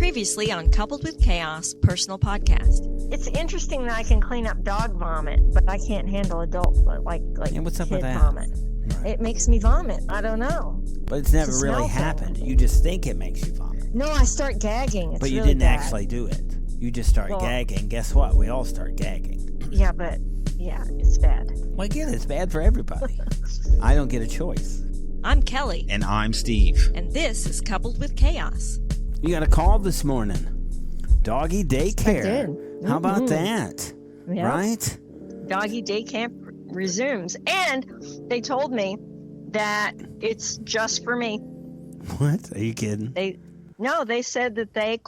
Previously on Coupled with Chaos personal podcast. It's interesting that I can clean up dog vomit, but I can't handle adult like And what's up kid with that? vomit. Right. It makes me vomit. I don't know. But it's never It's a really smell thing. happened. You just think it makes you vomit. No, I start gagging. It's But you really didn't bad. actually do it. You just start gagging. Guess what? We all start gagging. Yeah, but yeah, it's bad. Well, again, it's bad for everybody. I don't get a choice. I'm Kelly. And I'm Steve. And this is Coupled with Chaos. You got a call this morning. Doggy daycare. I did. How about that? Yeah. Right? Doggy day camp resumes, and they told me that it's just for me. What? Are you kidding? They said that they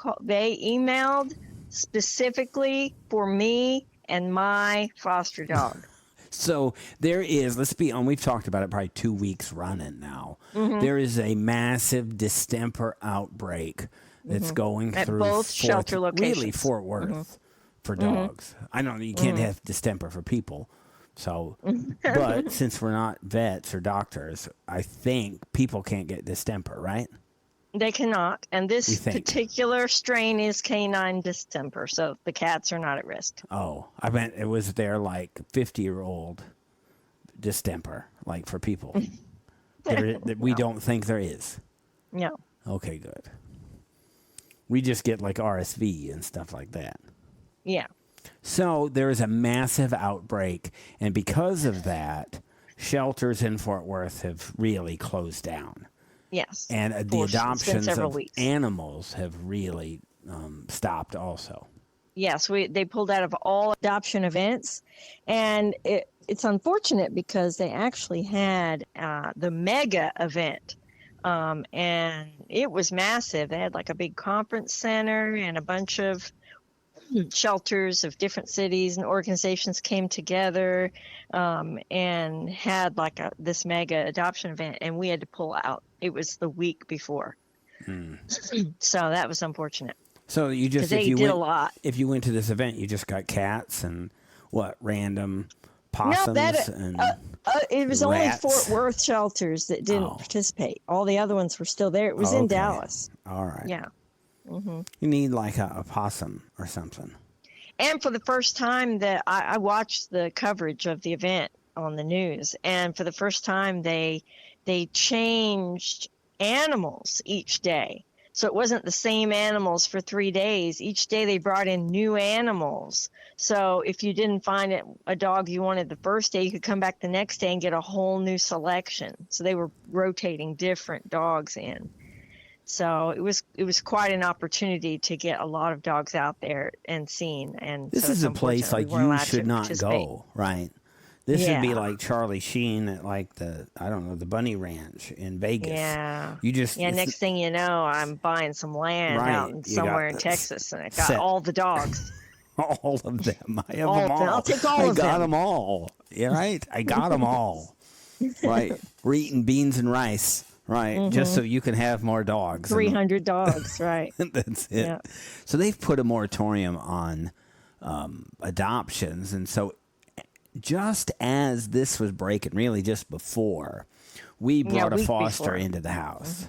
emailed specifically for me and my foster dog. So there is, let's be on, we've talked about it probably 2 weeks running now. Mm-hmm. There is a massive distemper outbreak that's going At through both shelter locations. Really Fort Worth for dogs. I know you can't have distemper for people. So, but since we're not vets or doctors, I think people can't get distemper, right? They cannot. And We this think. particular strain is canine distemper, so the cats are not at risk. Oh, I meant it was their like 50-year-old distemper, like for people. We don't think there is. No. Okay, good. We just get like RSV and stuff like that. Yeah. So there is a massive outbreak, and because of that, shelters in Fort Worth have really closed down. Yes. And the It's been adoptions several of weeks. animals have really stopped also. Yes, they pulled out of all adoption events, and it's unfortunate because they actually had the mega event, and it was massive. They had like a big conference center, and a bunch of shelters of different cities and organizations came together and had like this mega adoption event, and we had to pull out. It was the week before, so that was unfortunate. So you just They did a lot. If you went to this event, you just got cats and random possums and it was only rats. Fort Worth shelters that didn't participate. All the other ones were still there. It was in Okay. Dallas. All right. Yeah. You need like a possum or something. And for the first time that I watched the coverage of the event on the news, and for the first time they changed animals each day. So it wasn't the same animals for 3 days. Each day they brought in new animals. So if you didn't find a dog you wanted the first day, you could come back the next day and get a whole new selection. So they were rotating different dogs in. So it was quite an opportunity to get a lot of dogs out there and seen. And This so is it's a place unfortunate we like weren't you allowed should to not participate. go, right? This should be Yeah. like Charlie Sheen at like the Bunny Ranch in Vegas. Yeah. You just Next thing you know, I'm buying some land Right. out in You somewhere got in Texas, and it got set. all the dogs. all of them. I have All them of them. all. I'll take all I of got them. them all. Yeah, right. I got them all. Right. We're eating beans and rice. Right. Just so you can have more dogs. 300 dogs, right. That's it. Yeah. So they've put a moratorium on adoptions, and so just as this was breaking, really just before, we brought a week foster before. into the house,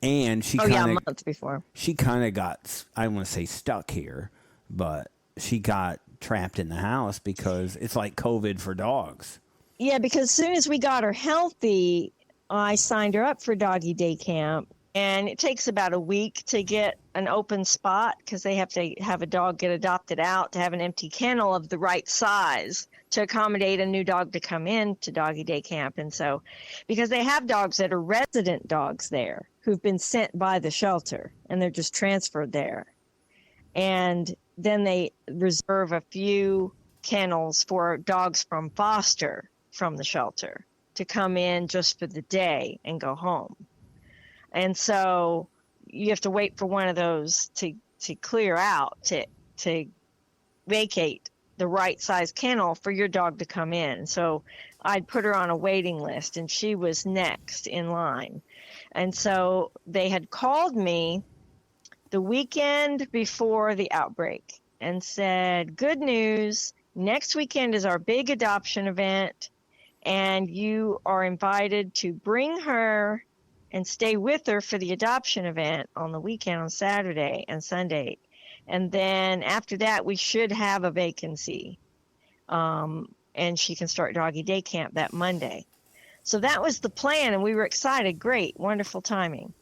and she Oh, yeah, a kind of month before. she kind of got, I don't want to say stuck here, but she got trapped in the house because it's like COVID for dogs. Yeah, because as soon as we got her healthy, I signed her up for doggy day camp. And it takes about a week to get an open spot because they have to have a dog get adopted out to have an empty kennel of the right size to accommodate a new dog to come in to doggy day camp. And so, because they have dogs that are resident dogs there who've been sent by the shelter and they're just transferred there. And then they reserve a few kennels for dogs from foster from the shelter to come in just for the day and go home. And so you have to wait for one of those to clear out, to vacate the right size kennel for your dog to come in. So I'd put her on a waiting list, and she was next in line. And so they had called me the weekend before the outbreak and said, good news, next weekend is our big adoption event, and you are invited to bring her and stay with her for the adoption event on the weekend on Saturday and Sunday. And then after that, we should have a vacancy. And she can start doggy day camp that Monday. So that was the plan, and we were excited. Great, wonderful timing.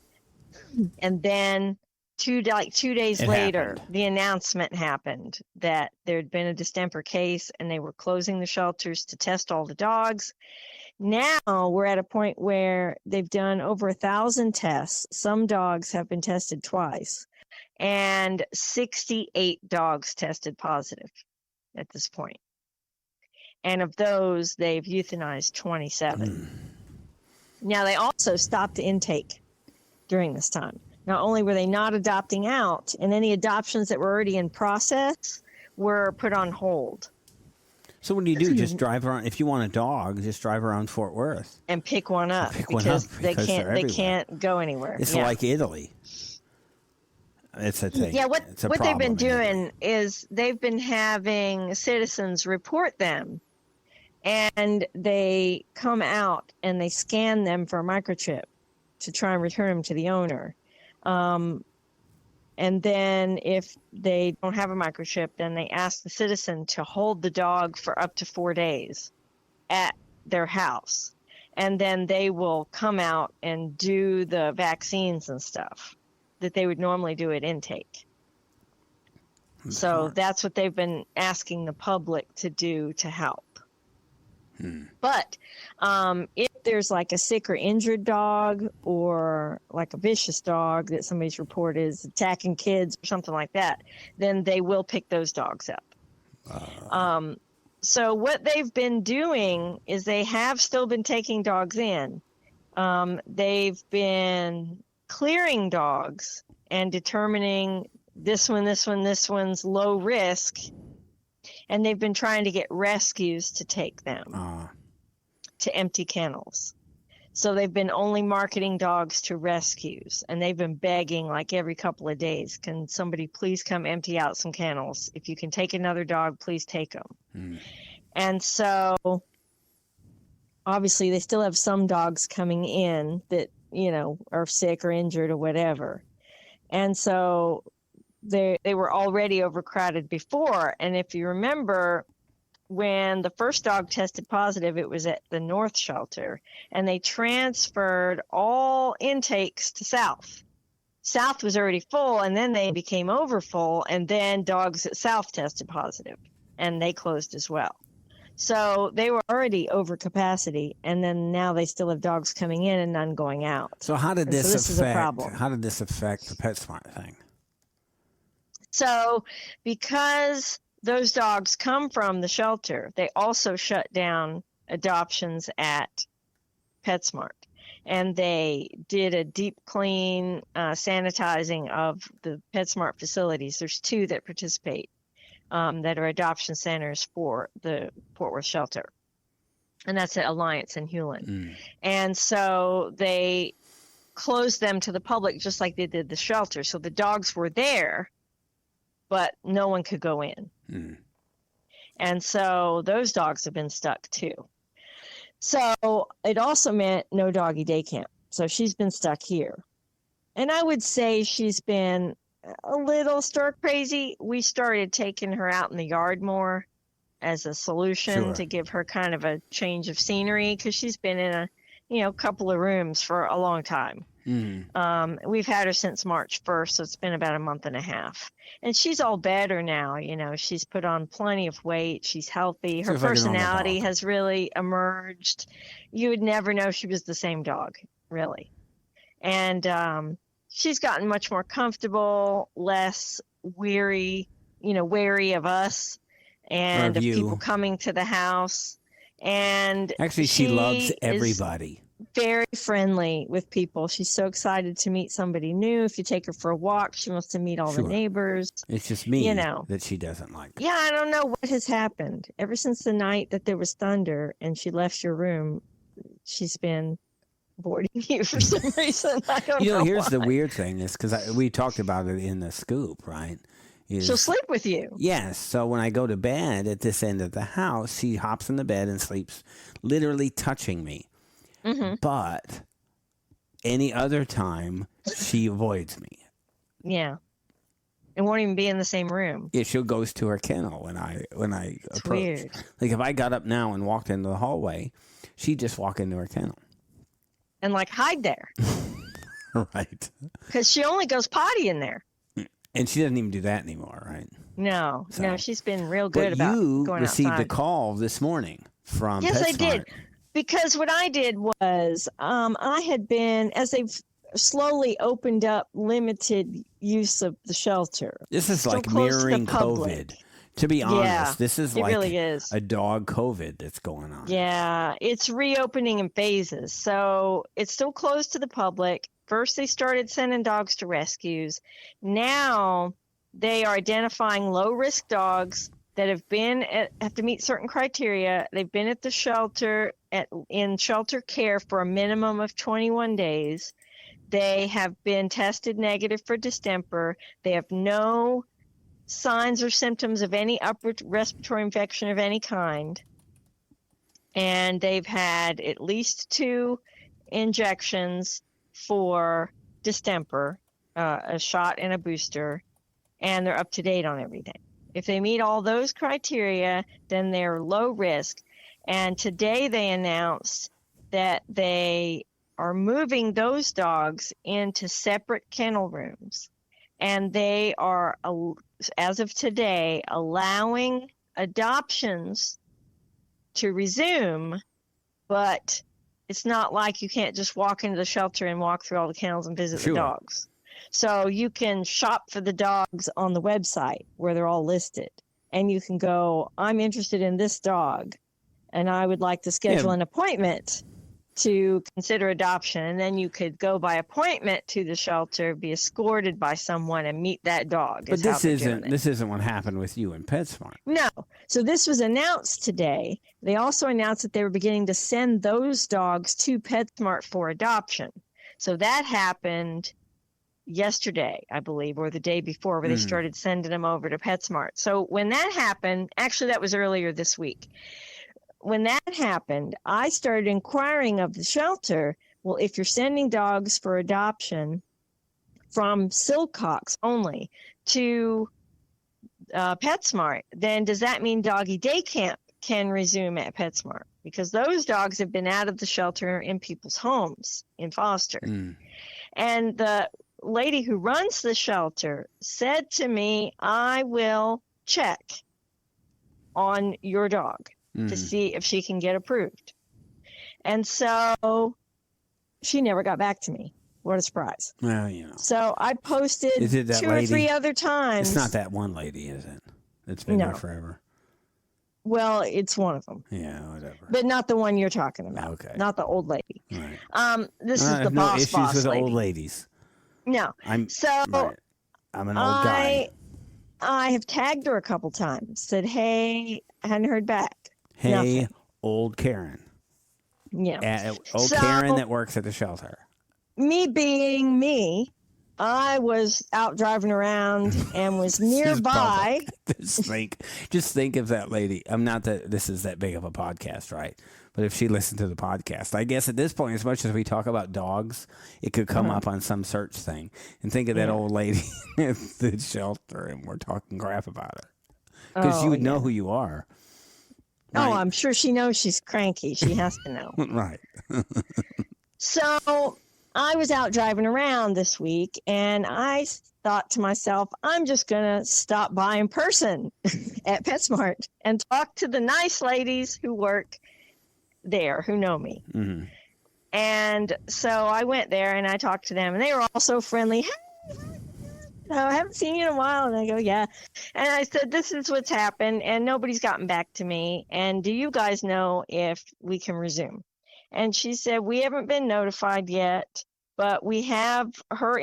And then 2 days later, the announcement happened that there had been a distemper case, and they were closing the shelters to test all the dogs. Now we're at a point where they've done over 1,000 tests. Some dogs have been tested twice, and 68 dogs tested positive at this point. And of those, they've euthanized 27. Now, they also stopped the intake during this time. Not only were they not adopting out, and any adoptions that were already in process were put on hold. So what do you do? Just drive around. If you want a dog, just drive around Fort Worth and pick one up, because they can't go anywhere. It's like Italy. It's a thing. Yeah, what they've been doing is they've been having citizens report them, and they come out and they scan them for a microchip to try and return them to the owner. And then if they don't have a microchip, then they ask the citizen to hold the dog for up to 4 days at their house. And then they will come out and do the vaccines and stuff that they would normally do at intake. So that's what they've been asking the public to do to help. But if there's like a sick or injured dog, or like a vicious dog that somebody's reported is attacking kids or something like that, then they will pick those dogs up. So what they've been doing is they have still been taking dogs in. They've been clearing dogs and determining this one's low risk. And they've been trying to get rescues to take them to empty kennels. So they've been only marketing dogs to rescues. And they've been begging like every couple of days, can somebody please come empty out some kennels? If you can take another dog, please take them. And so obviously they still have some dogs coming in that, are sick or injured or whatever. And so they were already overcrowded before. And if you remember, when the first dog tested positive, it was at the North Shelter, and they transferred all intakes to South. South was already full, and then they became overfull, and then dogs at South tested positive, and they closed as well. So they were already over capacity, and then now they still have dogs coming in and none going out. So how did this affect? Is a problem. How did this affect the PetSmart thing? So because those dogs come from the shelter, they also shut down adoptions at PetSmart. And they did a deep clean, sanitizing of the PetSmart facilities. There's 2 that participate that are adoption centers for the Fort Worth shelter. And that's at Alliance and Hewlin. And so they closed them to the public just like they did the shelter. So the dogs were there, but no one could go in. And so those dogs have been stuck too. So it also meant no doggy day camp. So she's been stuck here. And I would say she's been a little stir crazy. We started taking her out in the yard more as a solution to give her kind of a change of scenery, because she's been in a couple of rooms for a long time. We've had her since March 1st, so it's been about a month and a half. And she's all better now. She's put on plenty of weight. She's healthy. Her personality has really emerged. You would never know she was the same dog, really. And she's gotten much more comfortable, less wary of us and of people coming to the house. And actually, she loves everybody. Very friendly with people. She's so excited to meet somebody new. If you take her for a walk, she wants to meet all the neighbors. It's just me that she doesn't like. Yeah, I don't know what has happened. Ever since the night that there was thunder and she left your room, she's been avoiding you for some reason. I don't know. Here's why. the weird thing is, because we talked about it in the scoop, right? She'll sleep with you. Yes. So when I go to bed at this end of the house, she hops in the bed and sleeps, literally touching me. But Any other time, she avoids me. Yeah. And won't even be in the same room. Yeah, she goes to her kennel when I It's approach. weird. Like if I got up now and walked into the hallway, she'd just walk into her kennel. And like hide there. Right. Because she only goes potty in there. And she doesn't even do that anymore, right? No, So- no, she's been real good about you going received outside. a call this morning from Yes, I PetSmart. did. Because what I did was I had been, as they've slowly opened up limited use of the shelter. This is Still like close to the mirroring public. COVID. To be honest, Yeah, this is it like really is. a dog COVID that's going on. Yeah, it's reopening in phases. So it's still closed to the public. First, they started sending dogs to rescues. Now they are identifying low-risk dogs that have to meet certain criteria. They've been at the shelter in shelter care for a minimum of 21 days. They have been tested negative for distemper. They have no signs or symptoms of any upper respiratory infection of any kind. And they've had at least 2 injections for distemper, a shot and a booster, and they're up to date on everything. If they meet all those criteria, then they're low risk. And today they announced that they are moving those dogs into separate kennel rooms. And they are, as of today, allowing adoptions to resume, but it's not like you can't just walk into the shelter and walk through all the kennels and visit the dogs. So you can shop for the dogs on the website where they're all listed. And you can go, I'm interested in this dog, and I would like to schedule an appointment to consider adoption. And then you could go by appointment to the shelter, be escorted by someone, and meet that dog. But this isn't what happened with you in PetSmart. No. So this was announced today. They also announced that they were beginning to send those dogs to PetSmart for adoption. So that happened yesterday, I believe, or the day before, where they started sending them over to PetSmart. So when that happened, actually that was earlier this week. When that happened, I started inquiring of the shelter, well, if you're sending dogs for adoption from Silcox only to PetSmart, then does that mean doggy day camp can resume at PetSmart? Because those dogs have been out of the shelter in people's homes in foster. And the lady who runs the shelter said to me, I will check on your dog to see if she can get approved. And so she never got back to me. What a surprise. Well, you know. So I posted 2 or 3 other times. It's not that one lady, is it? It's been there forever. Well, it's one of them. Yeah, whatever. But not the one you're talking about. Okay. Not the old lady. Right. This is the no boss issues with lady. old ladies. No. I'm an old guy. I have tagged her a couple times. Said, hey, I hadn't heard back. Hey, Nothing. old Karen. Yeah. Karen that works at the shelter. Me being me, I was out driving around and was nearby. Just think of that lady. I'm not that this is that big of a podcast, right? But if she listened to the podcast, I guess at this point, as much as we talk about dogs, it could come up on some search thing. And think of that old lady at the shelter, and we're talking crap about her. Because she would know who you are. Right? Oh, I'm sure she knows she's cranky. She has to know. Right. So I was out driving around this week, and I thought to myself, I'm just going to stop by in person at PetSmart and talk to the nice ladies who work there, who know me. Mm-hmm. And so I went there, and I talked to them, and they were all so friendly. Hey, I haven't seen you in a while. And I go, yeah. And I said, this is what's happened, and nobody's gotten back to me. And do you guys know if we can resume? And she said, we haven't been notified yet, but we have her,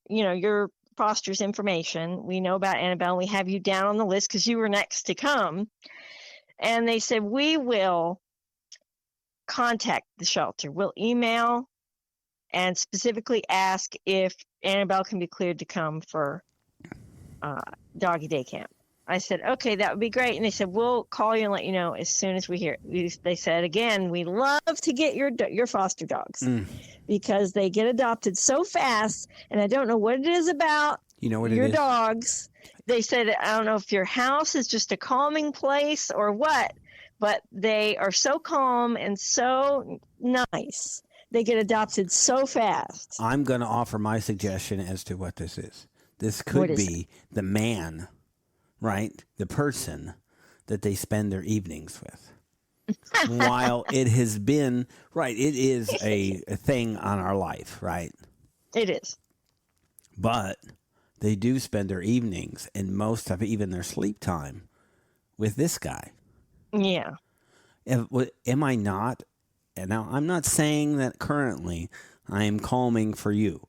your foster's information. We know about Annabelle. We have you down on the list because you were next to come. And they said, we will contact the shelter. We'll email and specifically ask if Annabelle can be cleared to come for doggy day camp. I said, okay, that would be great. And they said, we'll call you and let you know as soon as we hear it. They said, again, we love to get your foster dogs because they get adopted so fast. And I don't know what it is about your dogs. They said, I don't know if your house is just a calming place or what, but they are so calm and so nice. They get adopted so fast. I'm going to offer my suggestion as to what this is. This could be the man, right? The person that they spend their evenings with. While it has been, right, it is a thing on our life, right? It is. But they do spend their evenings and most of even their sleep time with this guy. Yeah. Am I not? And now, I'm not saying that currently I am calming for you.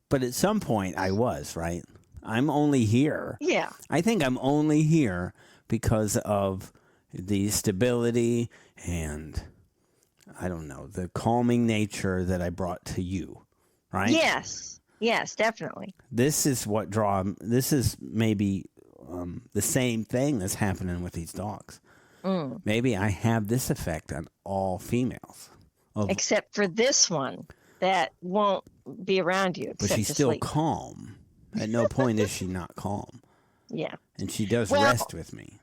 But at some point I was, right? I'm only here. Yeah. I think I'm only here because of the stability and, I don't know, the calming nature that I brought to you, right? Yes. Yes, definitely. This is maybe the same thing that's happening with these dogs. Maybe I have this effect on all females. Except for this one that won't be around you. But she's still calm. At no point is she not calm. Yeah. And she does rest with me.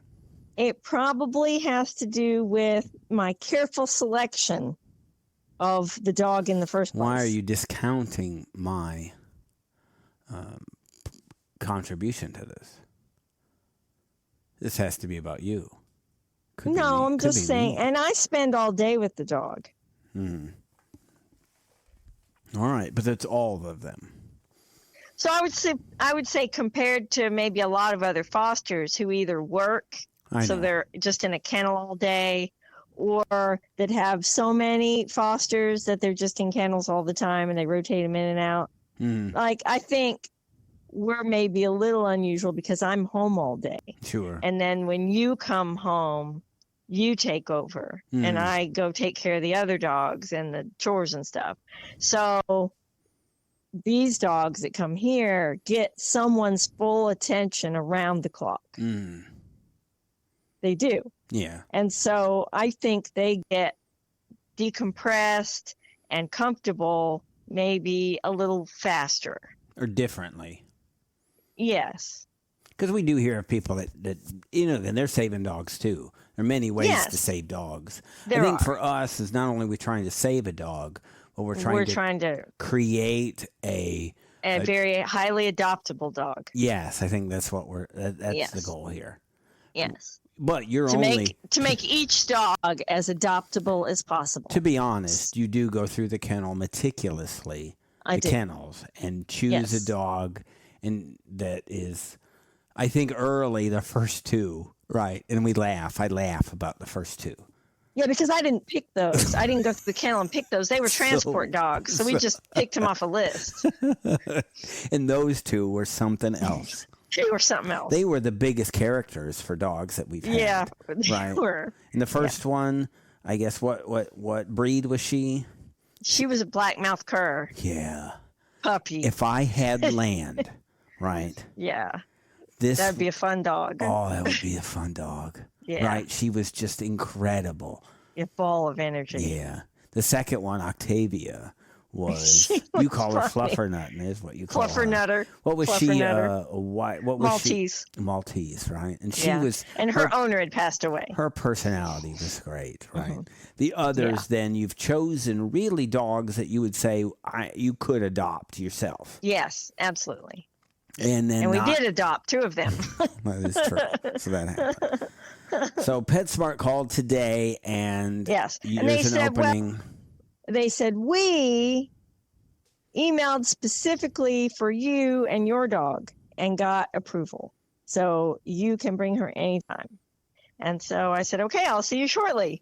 It probably has to do with my careful selection of the dog in the first place. Why are you discounting my contribution to this? This has to be about you. No, I'm just saying. And I spend all day with the dog. All right, but that's all of them. So I would say compared to maybe a lot of other fosters who either work, so they're just in a kennel all day, or that have so many fosters that they're just in kennels all the time and they rotate them in and out. Like, I think we're maybe a little unusual because I'm home all day. Sure. And then when you come home, you take over and I go take care of the other dogs and the chores and stuff. So these dogs that come here get someone's full attention around the clock. They do. Yeah. And so I think they get decompressed and comfortable maybe a little faster. Or differently. Yes. Because we do hear of people that and they're saving dogs too. There are many ways to save dogs. I think for us, is not only we're trying to save a dog, but we're trying to create a very highly adoptable dog. Yes, I think that's what that's the goal here. Yes. But you're to make each dog as adoptable as possible. To be honest, you do go through the kennel meticulously, kennels, and choose a dog, and that is, I think, early the first two, right? And I laugh about the first two. Yeah, because I didn't pick those. I didn't go through the kennel and pick those. They were transport dogs, so we just picked them off a list. And those two were something else. They were something else. They were the biggest characters for dogs that we've had. Yeah, they were. And the first one, I guess, what breed was she? She was a black-mouthed cur. Yeah. Puppy. If I had land, right? Yeah. That'd be a fun dog. Oh, that would be a fun dog. Yeah. Right? She was just incredible. A ball of energy. Yeah. The second one, Octavia, was you call her Fluffernutter, is what you call her. Fluffernutter. What was she? What was Maltese. She? Maltese, right? And she was. And her owner had passed away. Her personality was great, right? The others, then you've chosen really dogs that you would say you could adopt yourself. Yes, absolutely. And we did adopt 2 of them. That is true. So that happened. So PetSmart called today, and yes, and there's an opening. They said, we emailed specifically for you and your dog and got approval. So you can bring her anytime. And so I said, okay, I'll see you shortly.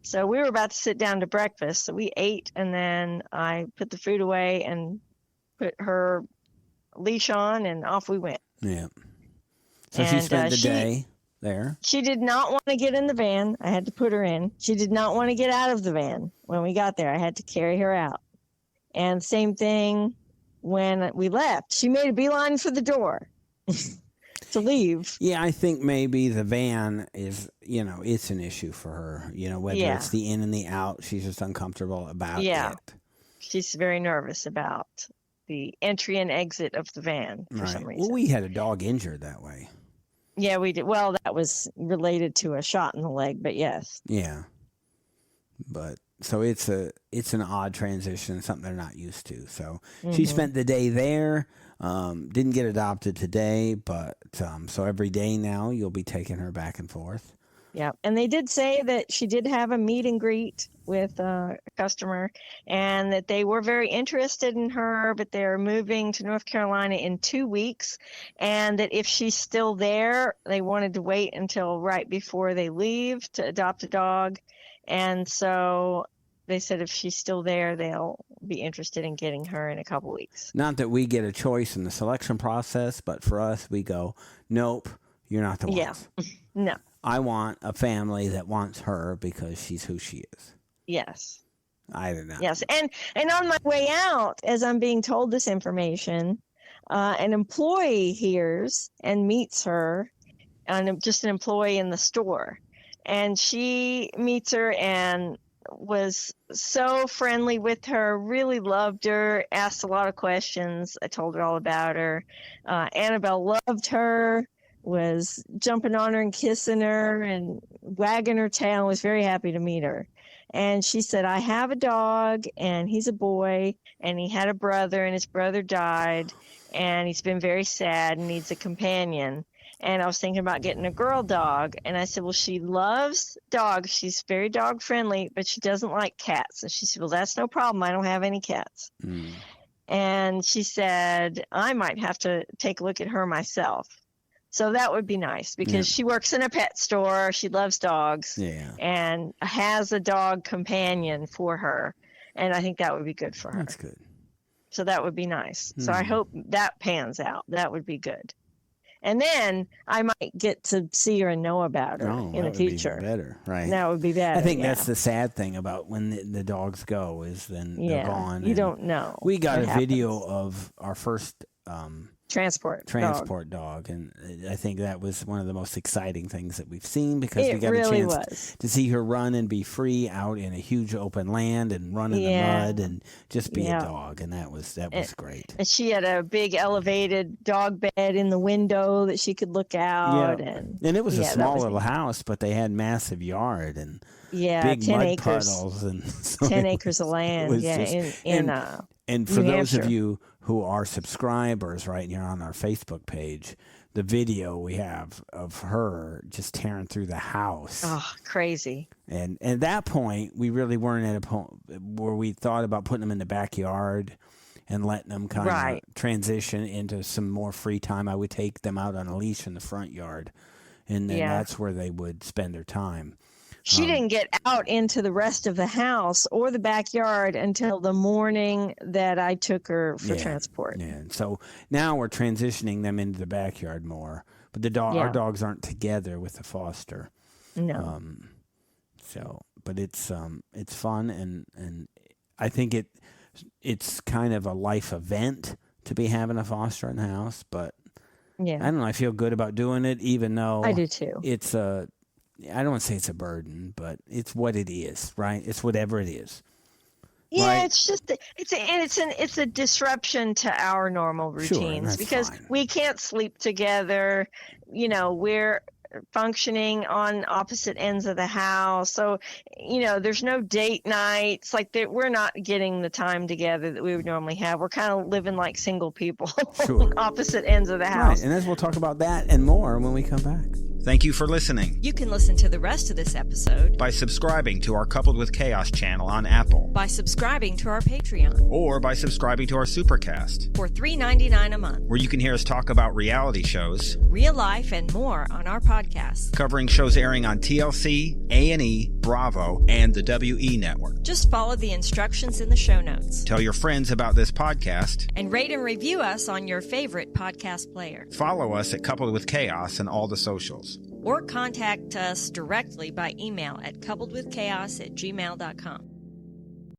So we were about to sit down to breakfast. So we ate, and then I put the food away and put her leash on, and off we went. Yeah. So she spent the day there. She did not want to get in the van. I had to put her in. She did not want to get out of the van. When we got there, I had to carry her out. And same thing when we left. She made a beeline for the door. to leave. Yeah, I think maybe the van is, it's an issue for her. Whether it's the in and the out, she's just uncomfortable about it. She's very nervous about the entry and exit of the van for some reason. Well, we had a dog injured that way. Yeah, we did. Well, that was related to a shot in the leg, but yes. Yeah. But so it's an odd transition, something they're not used to. So she spent the day there. Didn't get adopted today, but so every day now you'll be taking her back and forth. Yeah, and they did say that she did have a meet and greet with a customer, and that they were very interested in her, but they're moving to North Carolina in 2 weeks, and that if she's still there, they wanted to wait until right before they leave to adopt a dog. And so they said if she's still there, they'll be interested in getting her in a couple weeks. Not that we get a choice in the selection process, but for us, we go, nope, you're not the one. Yeah, no. I want a family that wants her because she's who she is. Yes. I don't know. Yes. And on my way out, as I'm being told this information, an employee hears and meets her, and just an employee in the store. And she meets her and was so friendly with her, really loved her, asked a lot of questions. I told her all about her. Annabelle loved her, was jumping on her and kissing her and wagging her tail, was very happy to meet her. And she said, I have a dog, and he's a boy, and he had a brother, and his brother died, and he's been very sad and needs a companion. And I was thinking about getting a girl dog. And I said, well, she loves dogs. She's very dog friendly, but she doesn't like cats. And she said, well, that's no problem. I don't have any cats. And she said, I might have to take a look at her myself. So that would be nice because she works in a pet store. She loves dogs and has a dog companion for her. And I think that would be good for her. That's good. So that would be nice. So I hope that pans out. That would be good. And then I might get to see her and know about her in the future. Be better, right? That would be better. I think that's the sad thing about when the dogs go is then they're gone. You don't know. We got a video of our first transport dog, and I think that was one of the most exciting things that we've seen because we got really a chance to see her run and be free out in a huge open land and run in the mud and just be a dog, and that was great. And she had a big elevated dog bed in the window that she could look out, and it was a small little house, but they had massive yard and big 10 mud acres. puddles and so 10 acres of land, and for New those Hampshire. of you who are subscribers, right, and you're on our Facebook page, the video we have of her just tearing through the house. Oh, crazy. And at that point, we really weren't at a point where we thought about putting them in the backyard and letting them kind of transition into some more free time. I would take them out on a leash in the front yard, and then that's where they would spend their time. She didn't get out into the rest of the house or the backyard until the morning that I took her for transport. Yeah, and so now we're transitioning them into the backyard more. But our dogs aren't together with the foster. No. But it's fun, and I think it's kind of a life event to be having a foster in the house. But I don't know. I feel good about doing it, even though I do too. It's I don't want to say it's a burden, but it's what it is, right? It's whatever it is. Yeah, right? it's just it's a disruption to our normal routines because we can't sleep together. We're functioning on opposite ends of the house, so there's no date nights. Like we're not getting the time together that we would normally have. We're kind of living like single people on opposite ends of the house. Right, and as we'll talk about that and more when we come back. Thank you for listening. You can listen to the rest of this episode by subscribing to our Coupled with Chaos channel on Apple, by subscribing to our Patreon, or by subscribing to our Supercast for $3.99 a month, where you can hear us talk about reality shows, real life, and more on our podcast, covering shows airing on TLC, A&E, Bravo, and the WE network. Just follow the instructions in the show notes. Tell your friends about this podcast, and rate and review us on your favorite podcast player. Follow us at Coupled with Chaos and all the socials. Or contact us directly by email at coupledwithchaos@gmail.com.